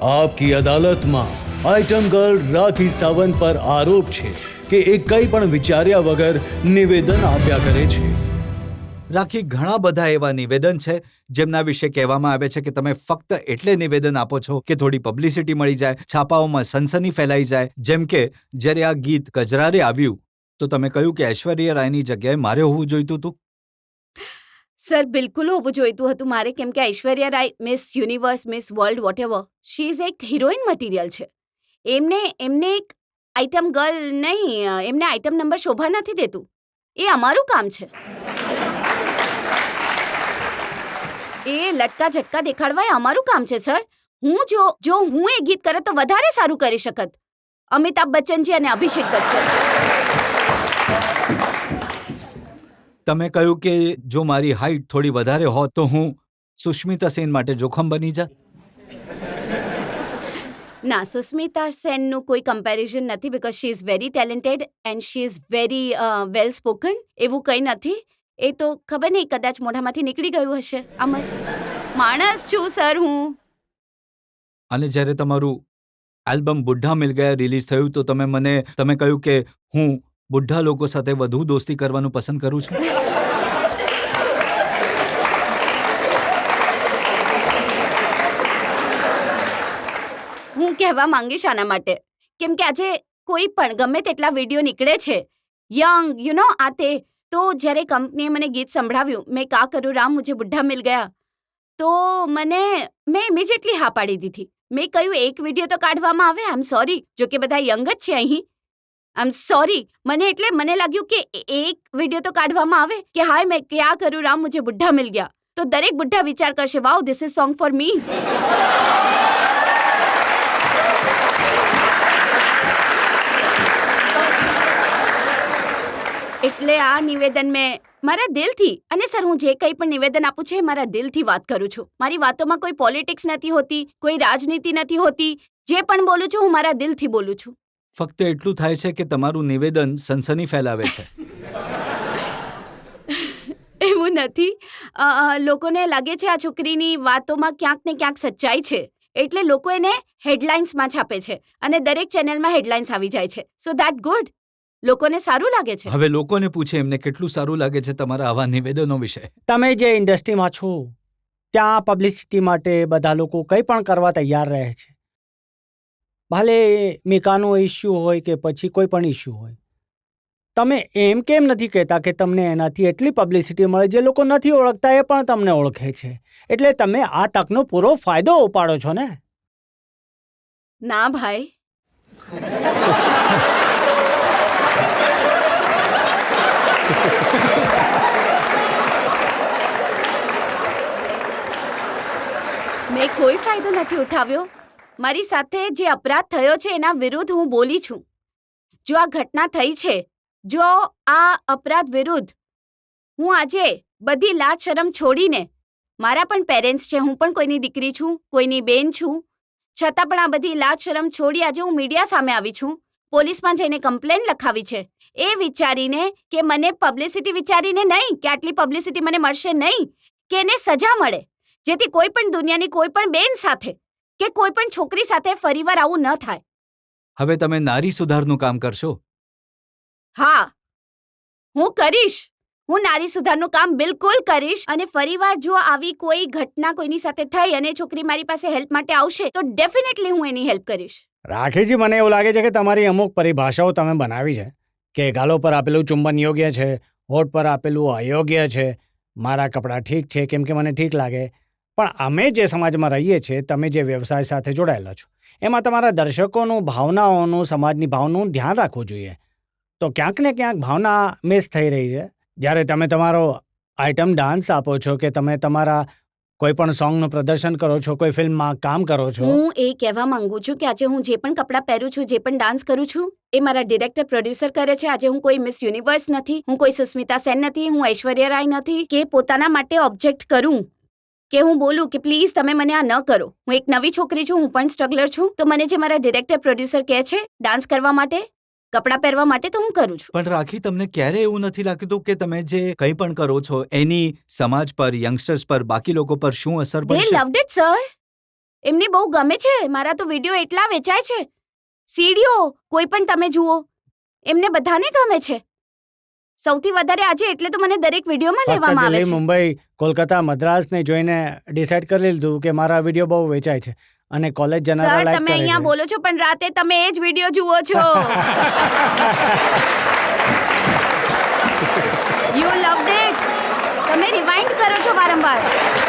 आपकी अदालत में आइटम गर्ल राखी सावंत पर आरोप છે કે એ કંઈ પણ વિચાર્યા વગર નિવેદન આપ્યા કરે છે। રાખી, ઘણા બધા એવા નિવેદન છે જેમના વિશે કહેવામાં આવે છે કે તમે ફક્ત એટલે નિવેદન આપો છો કે થોડી પબ્લિસિટી મળી જાય, છાપાઓમાં સનસની ફેલાઈ જાય। જેમ કે જ્યારે આ ગીત કજરારે આવ્યું તો તમે કહ્યું કે ઐશ્વર્યા રાયની જગ્યાએ મારે હોવું જોઈતું હતું। સર, બિલકુલ હોવું જોઈતું હતું મારે, કેમ કે Aishwarya Rai miss universe, miss world, whatever, she is એક હિરોઈન મટીરિયલ છે। એમને એક આઇટમ ગર્લ નહીં, એમને આઇટમ નંબર શોભા નથી દેતું। એ અમારું કામ છે। એ લટકા ઝટકા દેખાડવા એ અમારું કામ છે સર। જો હું એ ગીત કરે તો વધારે સારું કરી શકત, અમિતાભ બચ્ચનજી અને અભિષેક બચ્ચન। તમે કહ્યું કે જો મારી હાઈટ થોડી વધારે હોત તો હું સુષ્મિતા સેન માટે જોખમ બની જાત। ના, સુસ્મિતા સેનનું કોઈ કમ્પેરિઝન નથી, because she is very talented and she is very well spoken. એવું કંઈ નથી, એ તો ખબર નહીં, કદાચ મોઢામાંથી નીકળી ગયું હશે, આમ જ માણસ છું સર હું। અને જ્યારે તમારું આલ્બમ બુઢ્ઢા મિલ ગયા રિલીઝ થયું તો તમે કહ્યું કે હું બુઢ્ઢા લોકો સાથે વધુ દોસ્તી કરવાનું પસંદ કરું છું। હું કહેવા માંગીશ આના માટે, કેમ કે આજે કોઈ પણ ગમે તેટલા વિડીયો નીકળે છે, યંગ આ તે, તો જ્યારે કંપનીએ મને ગીત સંભળાવ્યું, મેં કા કરું રામ મુझे બુઢ્ઢા મિલ ગયા, તો મેં ઇમિજિએટલી હા પાડી દીધી। મેં કહ્યું એક વિડીયો તો કાઢવામાં આવે, આઈ એમ સોરી, જો કે બધા યંગ જ છે અહીં, આઈ એમ સોરી। મને લાગ્યું કે એક વિડીયો તો કાઢવામાં આવે કે હાય મેં ક્યાં કરું રામ મુझे બુઢ્ઢા મિલ ગયા, તો દરેક બુઢ્ઢા વિચાર કરશે wow this is song for me. એટલે આ નિવેદન મેં મારા દિલથી, અને સર હું જે કંઈ પણ નિવેદન આપું છું એ મારા દિલથી વાત કરું છું। મારી વાતોમાં કોઈ પોલિટિક્સ નથી હોતી, કોઈ રાજનીતિ નથી હોતી, જે પણ બોલું છું હું મારા દિલથી બોલું છું। ફક્ત એટલું થાય છે કે તમારું નિવેદન સનસની ફેલાવે છે। એવું નથી, લોકોને લાગે છે આ છોકરીની વાતોમાં ક્યાંક ને ક્યાંક સચ્ચાઈ છે, એટલે લોકો એને હેડલાઇન્સમાં છાપે છે અને દરેક ચેનલમાં હેડલાઇન્સ આવી જાય છે, સો ધેટ ગુડ, લોકોને સારું લાગે છે। હવે લોકોને પૂછે એમને કેટલું સારું લાગે છે તમારા આવા નિવેદનો વિશે। તમે જે ઇન્ડસ્ટ્રીમાં છો ત્યાં પબ્લિસિટી માટે બધા લોકો કંઈ પણ કરવા તૈયાર રહે છે, ભલે મિકાનો ઇસ્યુ હોય કે પછી કોઈ પણ ઇસ્યુ હોય। તમે એમ કેમ નથી કહેતા કે તમને એનાથી એટલી પબ્લિસિટી મળે, જે લોકો નથી ઓળખતા એ પણ તમને ઓળખે છે, એટલે તમે આ તકનો પૂરો ફાયદો ઉપાડો છો ને? ના ભાઈ, મેં કોઈ ફાયદો નથી ઉઠાવ્યો। મારી સાથે જે અપરાધ થયો છે એના વિરુદ્ધ હું બોલી છું। જો આ ઘટના થઈ છે, જો આ અપરાધ વિરુદ્ધ હું આજે બધી લાજ શરમ છોડીને, મારા પણ પેરેન્ટ્સ છે, હું પણ કોઈની દીકરી છું, કોઈની બેન છું, છતાં પણ આ બધી લાજ શરમ છોડી આજે હું મીડિયા સામે આવી છું, પોલીસમાં જઈને કમ્પ્લેન લખાવી છે, એ વિચારીને કે મને પબ્લિસિટી વિચારીને નહીં, કે આટલી પબ્લિસિટી મને મળશે નહીં, કે એને સજા મળે, જેથી કોઈ પણ દુનિયાની કોઈ પણ બેન સાથે કે કોઈ પણ છોકરી સાથે ફરીવાર આવું ન થાય। હવે તમે નારી સુધારનું કામ કરશો? હા, હું કરીશ, હું નારી સુધારનું કામ બિલકુલ કરીશ, અને ફરીવાર જો આવી કોઈ ઘટના કોઈની સાથે થઈ અને છોકરી મારી પાસે હેલ્પ માટે આવશે તો ડેફિનેટલી હું એની હેલ્પ કરીશ। રાખીજી, મને એવું લાગે છે કે તમારી અમુક પરિભાષાઓ તમે બનાવી છે કે ગાલો પર આપેલું ચુંબન યોગ્ય છે, હોઠ પર આપેલું અયોગ્ય છે, મારા કપડાં ઠીક છે કેમ કે મને ઠીક લાગે, પણ અમે જે સમાજમાં રહીએ છીએ, તમે જે વ્યવસાય સાથે જોડાયેલા છો, એમાં તમારા દર્શકોનું, ભાવનાઓનું, સમાજની ભાવનાનું ધ્યાન રાખવું જોઈએ। તો ક્યાંક ને ક્યાંક ભાવના મિસ થઈ રહી છે જ્યારે તમે તમારો આઇટમ ડાન્સ આપો છો કે તમે તમારા કોઈ પણ સોંગનું પ્રદર્શન કરો છો, કોઈ ફિલ્મમાં કામ કરો છો। હું એ કહેવા માંગુ છું કે આજે હું જે પણ કપડાં પહેરું છું, જે પણ ડાન્સ કરું છું, એ મારા ડિરેક્ટર પ્રોડ્યુસર કરે છે। આજે હું કોઈ મિસ યુનિવર્સ નથી, હું કોઈ સુસ્મિતા સેન નથી, હું ઐશ્વર્યા રાય નથી કે પોતાના માટે ઓબ્જેક્ટ કરું, કે હું બોલું કે પ્લીઝ તમે મને આ ન કરો। હું એક નવી છોકરી છું, હું પણ સ્ટ્રગલર છું, તો મને જે મારા ડિરેક્ટર પ્રોડ્યુસર કહે છે ડાન્સ કરવા માટે, કપડાં પહેરવા માટે, તો હું કરું છું। પણ રાખી, તમને ક્યારે એવું નથી લાગતું કે તમે જે કંઈ પણ કરો છો એની સમાજ પર, યંગસ્ટર્સ પર, બાકી લોકો પર શું અસર They પડશે? loved it, sir. એમને બહુ ગમે છે. મારા તો વિડીયો એટલા વેચાય છે. સીડીઓ કોઈ પણ તમે જુઓ, એમને બધાને ગમે છે. સૌથી વધારે આજે એટલે તો મને દરેક વિડીયોમાં ફક્ત લેવામાં આવે દિલ્હી, છે. મુંબઈ, કોલકાતા, મદ્રાસને જોઈને ડિસાઈડ કરી લીધું કે મારા વિડીયો બહુ વેચાય છે અને કોલેજ જનારા સર, લાઈક તમે કરે અહીંયા છે. બોલો છો પણ રાતે તમે એ જ વિડીયો જુઓ છો. You loved it. તમે રિવાઇન્ડ કરો છો વારંવાર.